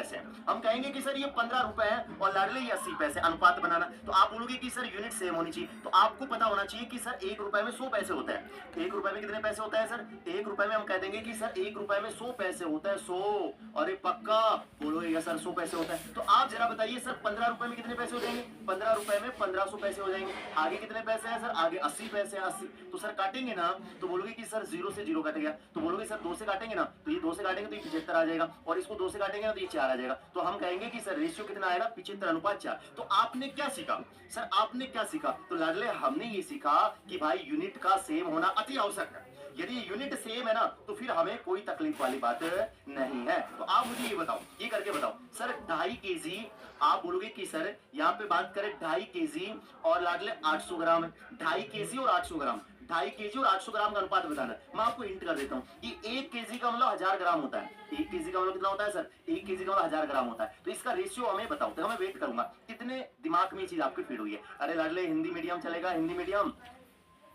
पैसे हैं। हम कहेंगे कि सर ये 15 रुपए है और लाडले ये 80 पैसे, अनुपात बनाना। तो आप बोलोगे कि सर यूनिट सेम होनी चाहिए। तो आपको पता होना चाहिए कि सर 1 रुपए में 100 पैसे होता है। 1 रुपए में कितने पैसे होता है सर? 1 रुपए में हम कह देंगे कि सर 1 रुपए में 100 पैसे होता है, 100। अरे पक्का बोलोगे सर 100 पैसे होता है। तो आप जरा बताइए सर 15 रुपए में कितने पैसे हो जाएंगे? 15 रुपए में 1500 पैसे हो जाएंगे। आगे कितने पैसे हैं सर? आगे 80 पैसे हैं, 80। तो सर काटेंगे ना, तो बोलोगे कि सर 0 से 0 कट गया। तो बोलोगे सर 2 से काटेंगे ना, तो ये 2 से काटेंगे तो ये 75 आ जाएगा, और इसको 2 से काटेंगे ना तो ये 4 आ जाएगा। तो हम कहेंगे कि सर रेशियो कितना आएगा? 75:4। तो आपने क्या सीखा सर? आपने क्या सीखा? तो लाडले हमने ये सीखा कि भाई यूनिट का सेम होना अति आवश्यक है। यदि यूनिट सेम है ना तो फिर हमें कोई तकलीफ वाली बात नहीं है। तो आप मुझे ये बताओ, ये करके बताओ सर 2.5 केजी। आप बोलोगे कि सर यहाँ पे बात करें 2.5 केजी और लाडले 800 ग्राम है। 2.5 केजी और 800 ग्राम, 2.5 केजी और 800 ग्राम का अनुपात बताना है। मैं आपको हिंट कर देता हूँ कि 1 केजी का मतलब 1000 ग्राम होता है। 1 केजी का मतलब कितना होता है सर? 1 केजी का मतलब 1000 ग्राम होता है। तो इसका रेशियो हमें बताओ, तो मैं वेट करूंगा कितने दिमाग में ये चीज आपकी फीड हुई है। अरे लाडले हिंदी मीडियम चलेगा? हिंदी मीडियम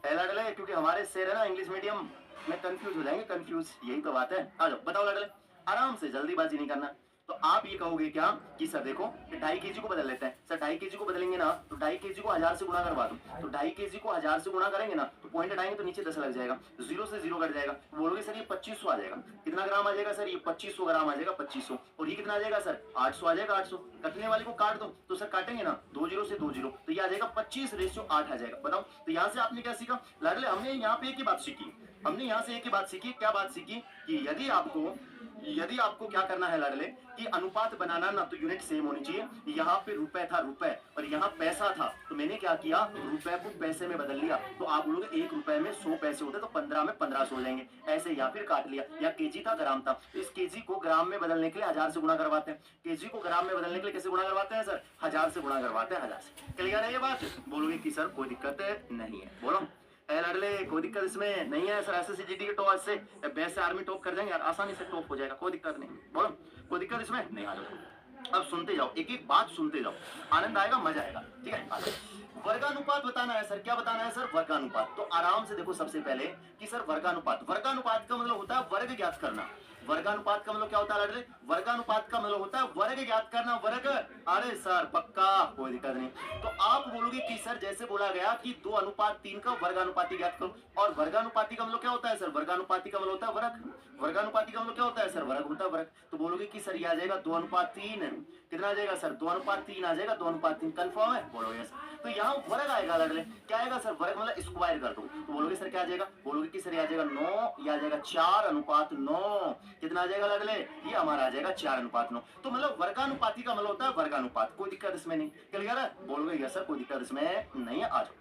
लाडले, क्योंकि हमारे शेर है ना इंग्लिश मीडियम में कंफ्यूज हो जाएंगे, कंफ्यूज, यही तो बात है। आ जाओ बताओ लाडले, आराम से, जल्दीबाजी नहीं करना। तो आप ये कहोगे क्या कि सर देखो 2.5 केजी को बदल लेते हैं। सर 2.5 केजी को बदलेंगे ना तो 2.5 केजी को 1000 से गुणा करवा दो। तो 2.5 केजी को 1000 से गुणा करेंगे ना तो पॉइंट हटाएंगे तो नीचे 10 लग जाएगा, 0 से 0 कट जाएगा। तो बोलोगे सर ये 2500 आ जाएगा। कितना ग्राम आ जाएगा सर? ये 2500 ग्राम आ जाएगा, 2500। और ये कितना आ जाएगा सर? 800 आ जाएगा, 800। कटने वाले को काट दो, तो सर काटेंगे ना 2 0 से 2 0, तो ये आ जाएगा 25:8 आ जाएगा। बताओ तो यहाँ से आपने क्या सीखा लाडले? हमने यहाँ पे एक ही बात सीखी, हमने यहाँ से एक ही बात सीखी। क्या बात सीखी? कि यदि आपको क्या करना है लाडले कि अनुपात बनाना ना तो यूनिट सेम होनी चाहिए। यहाँ पे रुपए था, रुपए, और यहाँ पैसा था, तो मैंने क्या किया? रुपए को पैसे में बदल लिया। तो आप बोलोगे 1 रुपए में 100 पैसे होते तो 15 में 1500 हो जाएंगे ऐसे, या फिर काट लिया। या केजी था, ग्राम था, तो इस केजी को ग्राम में बदलने के लिए 1000 से गुणा करवाते हैं। केजी को ग्राम में बदलने के लिए कैसे गुणा करवाते हैं सर? 1000 से गुणा करवाते हैं, 1000 से। क्लियर है ये बात? बोलोगे कि सर कोई दिक्कत नहीं है। बोलो लाडले कोई दिक्कत इसमें नहीं है सर? एसएससीजीडी के टॉप से बेस्ट से आर्मी टॉप कर जाएंगे यार, आसानी से टॉप हो जाएगा, कोई दिक्कत नहीं। बोलो कोई दिक्कत इसमें नहीं। आ जाओ, अब सुनते जाओ, एक एक बात सुनते जाओ, आनंद आएगा, मजा आएगा। ठीक है, वर्गानुपात बताना है सर। क्या बताना है सर? वर्गानुपात। तो आराम से देखो सबसे पहले कि सर वर्गानुपात, वर्गानुपात का मतलब होता है वर्ग ज्ञात करना। वर्गानुपात का मतलब क्या होता है लाडले? वर्गानुपात का मतलब होता है वर्ग ज्ञात करना, वर्ग। अरे सर पक्का, कोई दिक्कत नहीं। तो आप बोलोगे कि सर जैसे बोला गया कि 2:3 का वर्गानुपाती ज्ञात करो, और वर्गानुपाती का मतलब क्या होता है सर? वर्गानुपाती का मतलब होता है वर्ग। वर्गानुपाती का मतलब क्या होता है सर? वर्ग होता है, वर्ग। तो बोलोगे कि सर ये आ जाएगा 2:3। कितना आ जाएगा सर? 2:3 आ जाएगा, 2:3। कंफर्म है? बोलोगे यस। तो यहाँ वर्ग आएगा लाडले, क्या आएगा सर? वर्ग मतलब स्क्वायर कर दो। तो बोलोगे सर क्या आ जाएगा? बोलोगे कि सर ये आ जाएगा 9, ये आ जाएगा 4:9। कितना आ जाएगा लाडले? ये हमारा आ जाएगा 4:9। तो मतलब वर्गानुपाती का मतलब होता है वर्गानुपात, कोई दिक्कत इसमें नहीं। क्लियर है? बोलोगे यस सर, कोई दिक्कत इसमें नहीं है। आ जाओ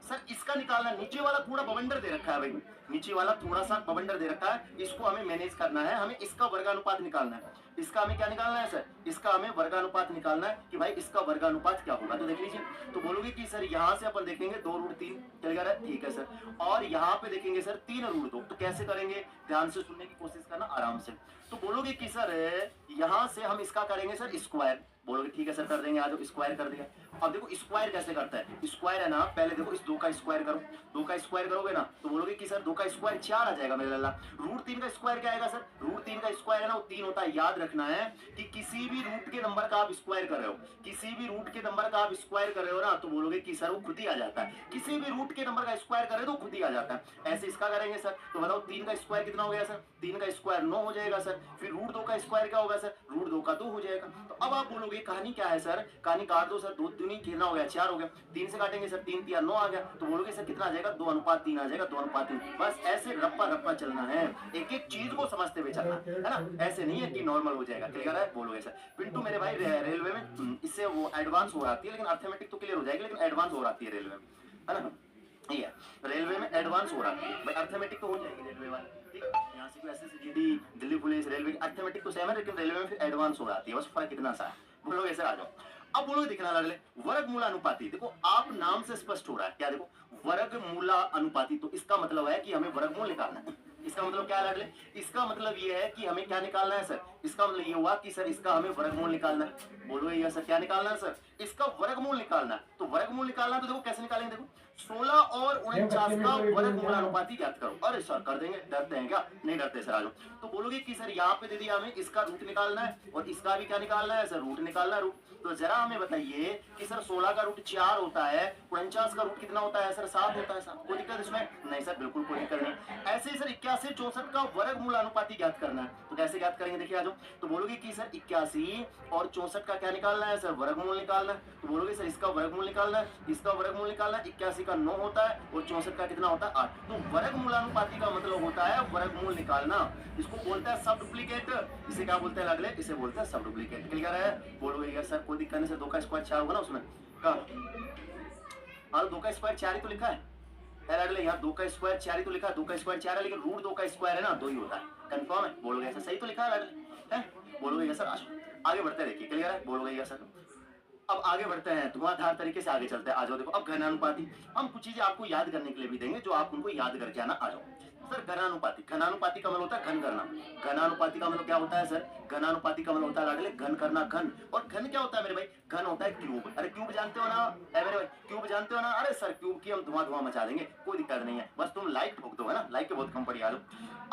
सर, इसका निकालना, नीचे वाला थोड़ा बवंडर दे रखा है भाई, नीचे वाला थोड़ा सा बवंडर दे रखा है, इसको हमें मैनेज करना है। हमें इसका वर्गानुपात निकालना है। इसका हमें क्या निकालना है सर? इसका हमें वर्गानुपात निकालना है कि भाई इसका वर्गानुपात क्या होगा। तो देख लीजिए, तो बोलोगे कि सर यहाँ से अपन देखेंगे 2√3। चलेगा? ठीक है सर। और यहाँ पे देखेंगे सर 3√2। तो कैसे करेंगे? ध्यान से सुनने की कोशिश करना, आराम से। तो बोलोगे कि सर यहाँ से हम इसका करेंगे सर स्क्वायर। बोलोगे ठीक है सर, कर देंगे। आज स्क्वायर कर दिया। अब देखो स्क्वायर कैसे करता है? स्क्वायर है ना, पहले देखो इस 2 का स्क्वायर करो। 2 का स्क्वायर करोगे ना तो बोलोगे कि सर 2 का स्क्वायर 4 आ जाएगा मेरे लाला। √3 का स्क्वायर क्या आएगा सर? √3 का स्क्वायर है ना वो 3 होता है। याद रखना है कि किसी भी रूट के नंबर का आप स्क्वायर कर रहे हो, किसी भी रूट के नंबर का आप स्क्वायर कर रहे हो ना, तो बोलोगे कि सर वो खुद ही आ जाता है। किसी भी रूट के नंबर का स्क्वायर करे तो खुद ही आ जाता है। ऐसे इसका करेंगे सर, तो बताओ 3 का स्क्वायर कितना हो गया सर? 3 का स्क्वायर 9 हो जाएगा सर। फिर √2 का स्क्वायर क्या होगा सर? √2 का 2 हो जाएगा। तो अब आप बोलोगे कहानी क्या है सर? कहानी काट दो सर, 2 दूनी कितना हो गया? 4 हो गया। 3 से काटेंगे सर, 3 3 9 आ गया। तो बोलोगे सर कितना आ जाएगा? 2:3 आ जाएगा, 2:3। बस ऐसे रप्पा रप्पा चलना है, एक एक चीज को समझते हुए चलना है ना, ऐसे नहीं है कि नॉर्मल हो जाएगा। क्लियर है? बोलोगे सर। पिंटू मेरे भाई रेलवे में इससे वो एडवांस हो रही है, लेकिन अर्थमेटिक तो क्लियर हो जाएगी, लेकिन एडवांस हो रही है रेलवे में, है ना? ये रेलवे में एडवांस हो रहा है भाई, अर्थमेटिक तो हो जाएगी रेलवे वाली। ठीक है, यहाँ से एसएससीजीडी, दिल्ली पुलिस, रेलवे की अर्थमेटिक तो सेम है, लेकिन रेलवे में फिर एडवांस हो जाती है, बस फर्क कितना सा है। बोलोगे सर आ जाओ। अब बोलोगे दिखना लाडले वर्गमूलानुपाती। देखो आप नाम से स्पष्ट हो रहा है, क्या देखो वर्गमूलानुपाती, तो इसका मतलब है कि हमें वर्गमूल निकालना है। इसका मतलब क्या है लाडले? इसका मतलब ये है कि हमें क्या निकालना है सर? इसका मतलब ये हुआ कि सर इसका हमें वर्गमूल निकालना है। बोलो ये सर क्या निकालना है सर? इसका वर्गमूल निकालना है। तो वर्गमूल निकालना है तो देखो कैसे निकालेंगे, देखो 16 और 49 का वर्गमूलानुपाती ज्ञात करो। अरे सर कर देंगे, डरते हैं क्या? नहीं डरते सर, आ जाओ। तो बोलोगे कि सर यहाँ पे दे दिया हमें, इसका रूट निकालना है और इसका भी क्या निकालना है सर? रूट निकालना है, रूट। तो जरा हमें बताइए कि सर 16 का रूट 4 होता है, 49 का रूट कितना होता है सर? 7 होता है सर। कोई दिक्कत इसमें? नहीं सर, बिल्कुल कोई दिक्कत नहीं। ऐसे ही सर 81 64 का वर्गमूलानुपाती ज्ञात करना है। तो कैसे ज्ञात करेंगे देखिए, आ जाओ। तो बोलोगे कि सर 81 और 64 का क्या निकालना है सर? वर्गमूल निकालना है। तो बोलोगे सर इसका वर्गमूल निकालना है, इसका वर्गमूल निकालना है। 81 का 9 होता है और 64 का कितना होता है? 8। तो वर्गमूलानुपाती का मतलब होता है वर्गमूल निकालना। इसको बोलते हैं सब डुप्लीकेट। इसे क्या बोलते हैं अगले? इसे बोलते हैं सब डुप्लीकेट। क्लियर है? बोलोगे सर कोई दिक्कत नहीं सर, 2 का स्क्वायर 4 होगा ना उसमें का? हाँ 2 का स्क्वायर 4 ही तो लिखा है यार अगले, यहाँ 2 का स्क्वायर 4 ही तो लिखा है। 2 का स्क्वायर 4 है लेकिन रूट 2 का स्क्वायर है ना, 2 ही होता है। कंफर्म है? बोलोगे सर सही तो लिखा है अगले, है? बोलोगे सर आगे बढ़ते हैं, देखिए क्लियर है? बोलोगे सर अब आगे बढ़ते हैं, धुआंधार तरीके से आगे चलते हैं। आ जाओ देखो, अब घनानुपाती हम कुछ चीजें आपको याद करने के लिए भी देंगे जो आप उनको याद करके आना। आ जाओ सर घनानुपाती। घनानुपाती का मतलब होता है घन करना। घनानुपाती का मतलब क्या होता है सर? घनानुपाती का मतलब होता है लाडले घन करना, घन। और घन क्या होता है मेरे भाई? घन होता है क्यूब। अरे क्यूब जानते हो ना है मेरे भाई? क्यूब जानते हो ना? अरे सर क्यूब की हम धुआं धुआं मचा देंगे, कोई दिक्कत नहीं है, बस तुम लाइक ठोक दो, है ना? लाइक के बहुत कम पड़ी। आ जाओ।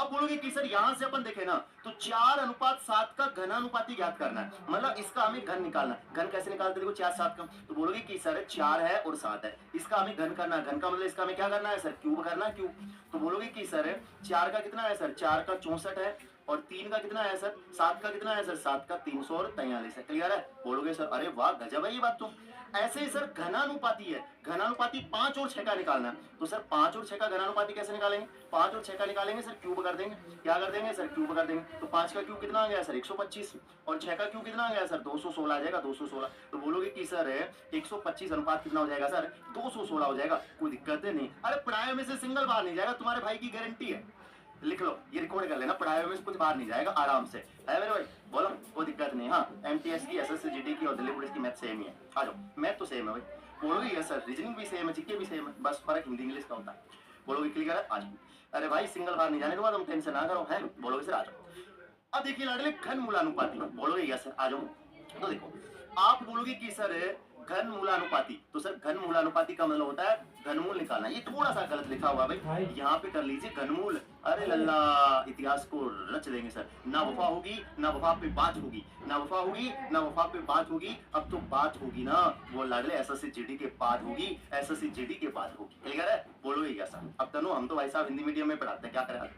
अब बोलोगे कि सर यहां से अपन देखें ना तो 4:7 का घनानुपाती ज्ञात करना है, मतलब इसका हमें घन निकालना है। घन कैसे निकालते देखो 4:7 का। तो बोलोगे कि सर 4 है और 7 है, इसका हमें घन करना है। घन का मतलब इसका हमें क्या करना है सर? क्यूब करना है, क्यूब। तो बोलोगे कि सर 4 का कितना है सर? 4 का 64 है और 3 का कितना है सर? 7 का कितना है सर? 7 का 343 है। क्लियर है? बोलोगे सर अरे वाह गजब है ये बात तो। ऐसे ही सर घनानुपाती है, घनानुपाती 5 और 6 का निकालना है। तो सर 5 और 6 का घनानुपाती कैसे निकालेंगे? 5 और 6 का निकालेंगे सर, क्यूब कर देंगे। क्या कर देंगे सर? क्यूब कर देंगे। तो 5 का क्यूब कितना आ गया सर? 125 और 6 का क्यूब कितना आ गया सर? 216 आ जाएगा, 216। तो बोलोगे कि सर 125 अनुपात कितना हो जाएगा सर? 216 हो जाएगा। कोई दिक्कत नहीं। अरे पढ़ाई में से सिंगल बाहर नहीं जाएगा, तुम्हारे भाई की गारंटी है। लिख लो, ये रिकॉर्ड कर लेना, पढ़ाई में से कुछ बाहर नहीं जाएगा आराम से, है मेरे भाई? बोलो कोई दिक्कत नहीं। हाँ एमटीएस की, एसएससी जीडी की और दिल्ली पुलिस की मैथ सेम ही है। आ जाओ, मैथ तो सेम है भाई। बोलोगे यस सर रीजनिंग भी सेम है, जीके भी सेम है, बस फर्क हिंदी इंग्लिश का होता है। बोलोगे क्लियर है? आ जाओ। अरे भाई सिंगल बार नहीं जाने के बाद तुम टेंशन ना करो, है? बोलोगे सर आ जाओ। अब देखिए लाडले घन मूलानुपाती, बोलोगे यस सर आ जाओ। तो देखो आप बोलोगे कि सर घन मूलानुपाती, तो सर घन मूलानुपाती का मतलब होता है घनमूल निकालना। ये थोड़ा सा गलत लिखा हुआ भाई, यहाँ पे कर लीजिए घनमूल। अरे लल्ला इतिहास को रच देंगे सर। ना वफा होगी ना वफा पे बात होगी, ना वफा होगी ना वफा पे बात होगी। अब तो बात होगी ना वो लाडले एसएससी जीडी के बाद होगी, एसएससी जीडी के बाद होगी। क्लियर है? बोलो ये सर। अब तनु हम तो भाई साहब हिंदी मीडियम में पढ़ाते हैं, क्या करें।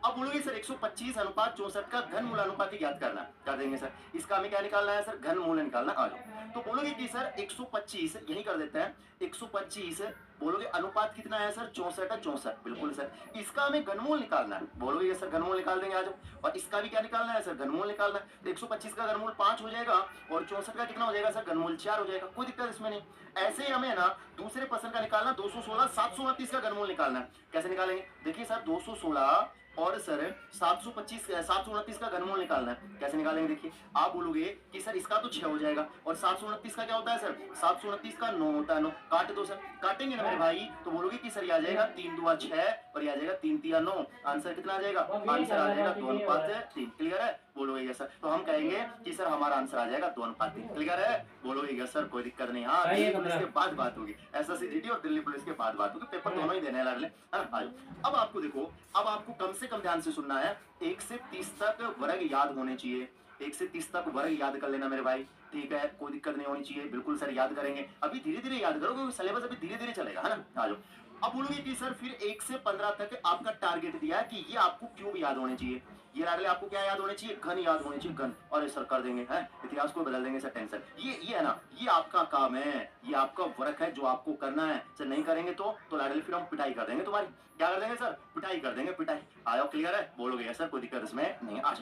अब बोलोगे सर 125 अनुपात 64 का घन मूलानुपाती ज्ञात करना कर देंगे सर। इसका हमें क्या निकालना है सर? घन मूल निकालना। आ जाओ। तो बोलोगे कि सर 125 यही कर देते हैं, 125 बोलोगे अनुपात कितना है सर? 64 है, 64 बिल्कुल सर। इसका हमें घनमूल निकालना है। बोलोगे सर घनमूल निकाल देंगे, आ जाओ। और इसका भी क्या निकालना है सर? घनमूल निकालना है। तो 125 का घनमूल 5 हो जाएगा और 64 का कितना हो जाएगा सर? घनमूल 4 हो जाएगा। कोई दिक्कत इसमें नहीं। ऐसे ही हमें ना दूसरे प्रश्न का निकालना 216 729 का घनमूल निकालना है। कैसे निकालेंगे देखिए सर? 216 और सर 725 729 का घनमूल निकालना है। कैसे निकालेंगे देखिए, आप बोलोगे कि सर इसका तो 6 हो जाएगा और 729 का क्या होता है सर? 729 का 9 होता है। 9 काट दो सर, काटेंगे ना मेरे भाई। तो बोलोगे कि सर ये आ जाएगा 3 दूआ 6 और ये आ जाएगा 3 तिया 9। आंसर कितना आ जाएगा? आंसर आ जाएगा 2:3। क्लियर है? बोलोगे सर। तो हम कहेंगे कि सर हमारा आंसर आ जाएगा 2:3। क्लियर है? बोलोगे सर कोई दिक्कत नहीं। हाँ दिल्ली पुलिस के बाद बात होगी, एसएससी जीडी और दिल्ली पुलिस के बाद बात होगी, पेपर दोनों ही देने हैं। अब आपको देखो, अब आपको कम से कम ध्यान से सुनना है। 1 से 30 तक वर्ग याद होने चाहिए। 1 से 30 तक वर्ग याद कर लेना मेरे भाई, ठीक है? कोई दिक्कत नहीं होनी चाहिए, बिल्कुल सर याद करेंगे। अभी धीरे धीरे याद करो क्योंकि सिलेबस अभी धीरे धीरे चलेगा, है ना? आ जाओ। अब बोलोगे कि सर फिर 1 से 15 तक आपका टारगेट दिया है कि ये आपको क्यूब याद होने चाहिए। ये लाडले आपको क्या याद होने चाहिए? घन याद होने चाहिए, घन। और सर कर देंगे, हैं? इतिहास को बदल देंगे सर, टेंशन। ये है ना, ये आपका काम है, ये आपका वर्क है जो आपको करना है। सर नहीं करेंगे तो लाडले फिर हम पिटाई कर देंगे तुम्हारी। क्या कर देंगे सर? पिटाई कर देंगे, पिटाई। आयो क्लियर है? बोलोगे सर कोई दिक्कत इसमें नहीं। आज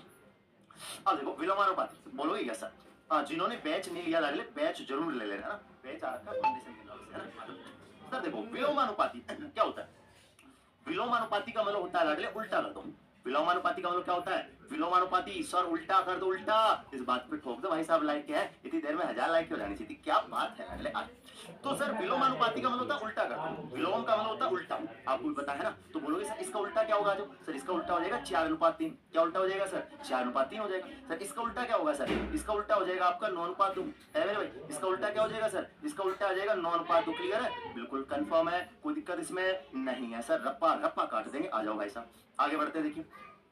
अब देखो विलोमानुपाती, बोलोगे यस सर। हाँ जिन्होंने बैच नहीं लिया लाडले बैच जरूर ले लेना, है ना? बैच आ रखा फाउंडेशन के नाम से, है ना? सर देखो विलोमानुपाती क्या होता है? विलोमानुपाती का मतलब होता है लाडले उल्टा कर दो। विलोमानुपाती का मतलब क्या होता है? विलोमानुपाती सर उल्टा कर दो उल्टा, इस बात पे ठोक दो भाई साहब, लाइक क्या है इतनी देर में 1000 लाइक हो जानी चाहिए थी, क्या बात है अगले आज। तो सर विलोमानुपाती का मतलब होता है उल्टा कर दो, विलोम का मतलब होता है उल्टा, आपको भी पता है ना। तो बोलोगे सर इसका उल्टा क्या होगा, जो सर इसका उल्टा हो जाएगा 4:3, क्या उल्टा हो जाएगा सर 4:3 हो जाएगा। सर इसका उल्टा क्या होगा सर, इसका उल्टा हो जाएगा आपका 9:2 है मेरे भाई, इसका उल्टा क्या हो जाएगा सर, इसका उल्टा हो जाएगा 9:2। क्लियर है, बिल्कुल कंफर्म है, कोई दिक्कत इसमें नहीं है सर, रप्पा रप्पा काट देंगे। आ जाओ भाई साहब आगे बढ़ते हैं, देखिए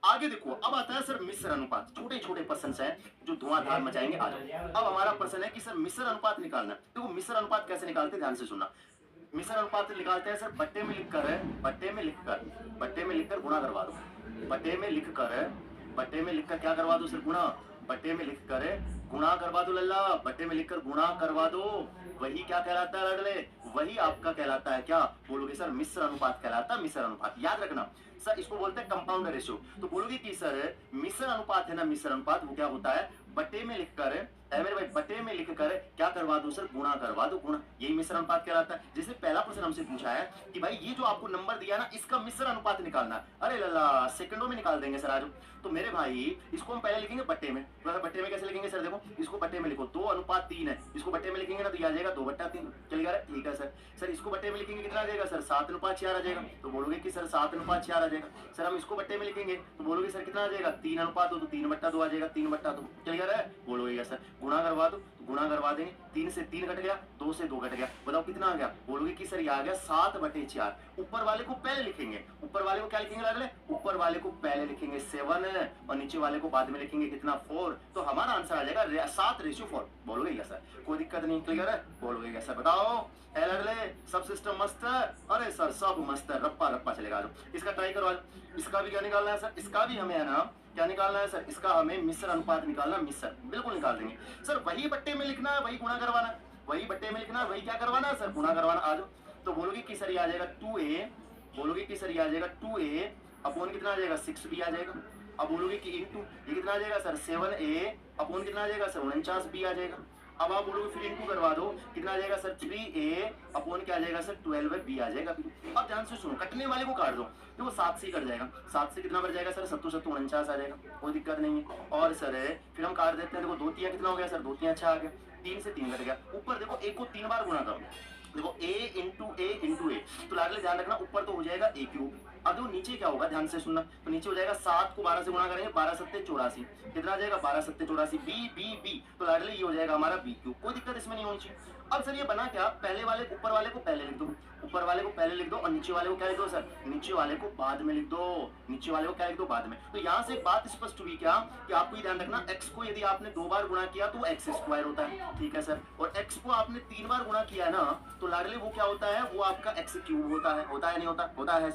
आगे देखो अब आता है सर मिश्र अनुपात, छोटे छोटे प्रश्न हैं जो धुआंधार मचाएंगे। आ जाओ अब हमारा प्रश्न है कि सर मिश्र अनुपात निकालना। देखो मिश्र अनुपात कैसे निकालते हैं, ध्यान से सुनना। मिश्र अनुपात निकालते हैं सर बट्टे में लिखकर है, बट्टे में लिखकर गुणा करवा दो, बट्टे में लिखकर, बट्टे में लिखकर क्या करवा दो सर गुणा, बट्टे में लिखकर गुणा करवा दो लल्ला, बट्टे में लिखकर गुणा करवा दो, वही क्या कहलाता है लड़ले, वही आपका कहलाता है क्या, बोलोगे सर मिश्र अनुपात कहलाता है, मिश्र अनुपात याद रखना सर, इसको बोलते हैं कंपाउंड रेशियो। तो बोलोगे कि सर मिश्र अनुपात है ना, मिश्र अनुपात वो क्या होता है, बट्टे में लिखकर मेरे भाई बट्टे में लिखकर क्या करवा दो सर, गुणा करवा दो, गुणा, यही मिश्र अनुपात कहलाता है। जैसे पहला प्रश्न हमसे पूछा है कि भाई ये जो आपको नंबर दिया ना इसका मिश्र अनुपात निकालना है, अरे लल्ला सेकंडों में निकाल देंगे सर आज। तो मेरे भाई इसको हम पहले लिखेंगे बट्टे में, बट्टे में कैसे लिखेंगे सर, देखो इसको बट्टे में लिखो 2:3 है, इसको बट्टे में लिखेंगे ना तो ये आ जाएगा 2/3, चलिए ठीक है सर। सर इसको बट्टे में लिखेंगे कितना आ जाएगा सर 7:4 आ जाएगा, तो बोलोगे कि सर 7:4 आ जाएगा। सर हम इसको बट्टे में लिखेंगे तो बोलोगे सर कितना आ जाएगा 3:2, तो 3/2 आ जाएगा, 3/2 क्लियर है, बोलोगे सर गुणा करवा दो, गुणा करवा देंगे, 3 से 3 कट गया, 2 से 2 कट गया, बताओ कितना आ गया, बोलोगे कि सर ये आ गया 7/4। ऊपर वाले को पहले लिखेंगे, ऊपर वाले को क्या लिखेंगे अगले, ऊपर वाले को पहले लिखेंगे 7 और नीचे वाले को बाद में लिखेंगे कितना 4, तो हमारा आंसर आ जाएगा 7:4। बोलोगे क्या सर, कोई दिक्कत नहीं, क्लियर है, बोलोगे क्या सर, बताओ लड़ले सब सिस्टम मस्त है, अरे सर सब मस्त है, रप्पा रप्पा चलेगा। इसका ट्राई करो, इसका भी क्या निकालना है सर, इसका भी हमें है ना क्या निकालना है सर, इसका हमें मिश्र अनुपात निकालना, मिश्र बिल्कुल निकाल देंगे सर, वही बट्टे में लिखना है, वही गुणा करवाना, वही बट्टे में लिखना है, वही क्या करवाना है सर, गुणा करवाना। आ जाओ तो बोलोगे कि सर ये आ जाएगा 2a, बोलोगे कि सर ये आ जाएगा 2a अपॉन कितना आ जाएगा 6b आ जाएगा। अब बोलोगे कि इंटू ये कितना आ जाएगा सर 7a अपॉन कितना आ जाएगा सर 49b आ जाएगा। अब आप बोलोगे फिर इंटू करवा दो, कितना आ जाएगा सर 3a अपॉन क्या आ जाएगा सर 12b आ जाएगा। अब ध्यान से सुनो, कटने वाले को काट दो, देखो 7 से कट जाएगा, 7 से कितना बढ़ जाएगा सर 7 7 49 आ जाएगा, कोई दिक्कत नहीं है। और सर फिर हम काट देते हैं, देखो 2 3 कितना हो गया सर 2 3 6 आ गया, 3 से 3 कट गया। ऊपर देखो एक को 3 बार गुणा करो, देखो a इंटू ए, तो लागले ध्यान रखना ऊपर तो हो जाएगा a³। अब देखो नीचे क्या होगा, ध्यान से सुनना, तो नीचे हो जाएगा 7 को 12 से गुणा करेंगे, 12 7 84, कितना आ जाएगा 12 7 84, b तो लागले ये हो जाएगा हमारा b³, कोई दिक्कत इसमें नहीं होनी चाहिए। अब सर ये बना क्या, पहले वाले ऊपर वाले को पहले लिख दो, ऊपर वाले को पहले लिख दो और नीचे वाले को क्या लिख दो सर, नीचे वाले को बाद में लिख दो, नीचे वाले को क्या लिख दो बाद में। तो यहाँ से एक बात स्पष्ट हुई क्या कि आपको ये ध्यान रखना, x को यदि आपने 2 बार गुणा किया तो x² होता है, ठीक है सर, और x को आपने 3 बार गुणा किया है ना तो लागले वो क्या होता है, वो आपका x³ होता है नहीं होता, होता है सर।